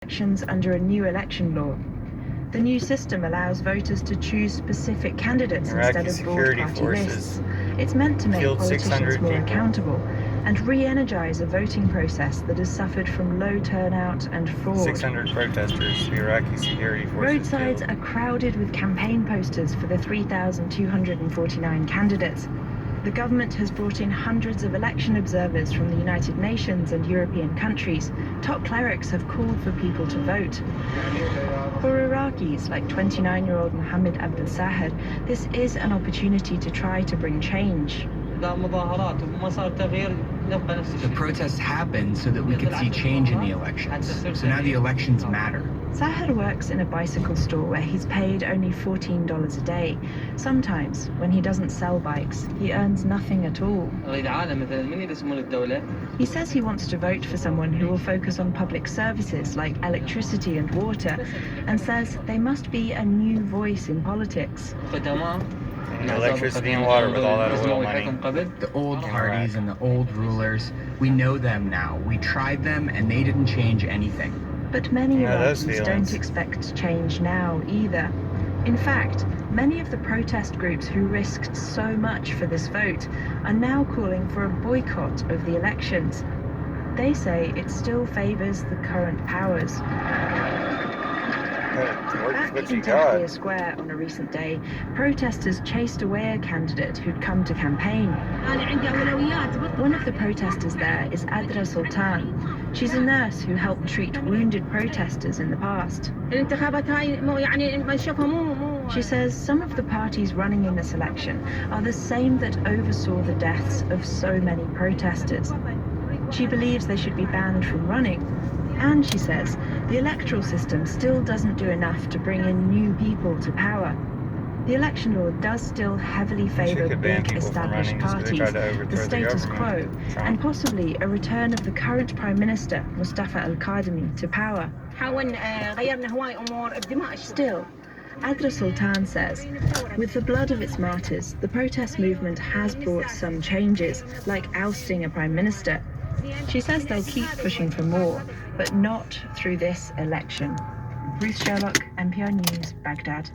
elections under a new election law. The new system allows voters to choose specific candidates instead of broad party lists. It's meant to make politicians more accountable and re-energize a voting process that has suffered from low turnout and fraud. 600 protesters, the Iraqi security forces Roadsides killed. are crowded with campaign posters for the 3,249 candidates. The government has brought in hundreds of election observers from the United Nations and European countries. Top clerics have called for people to vote. For Iraqis like 29-year-old Mohammed Abdel Sahed, this is an opportunity to try to bring change. The protests happened so that we could see change in the elections. So now the elections matter. Sahed works in a bicycle store where he's paid only $14 a day. Sometimes, when he doesn't sell bikes, he earns nothing at all. He says he wants to vote for someone who will focus on public services like electricity and water, and says they must be a new voice in politics. Electricity and water with all that oil money. The old parties and the old rulers, we know them now. We tried them and they didn't change anything. But many Iraqis don't expect change now either. In fact, many of the protest groups who risked so much for this vote are now calling for a boycott of the elections. They say it still favors the current powers. Back in Tahrir Square on a recent day, protesters chased away a candidate who'd come to campaign. One of the protesters there is Adra Sultan. She's a nurse who helped treat wounded protesters in the past. She says some of the parties running in this election are the same that oversaw the deaths of so many protesters. She believes they should be banned from running. And she says the electoral system still doesn't do enough to bring in new people to power. The election law does still heavily favor big established parties, the status quo, and possibly a return of the current Prime Minister, Mustafa al-Kadhimi, to power. Still, Adra Sultan says, with the blood of its martyrs, the protest movement has brought some changes, like ousting a Prime Minister. She says they'll keep pushing for more, but not through this election. Ruth Sherlock, NPR News, Baghdad.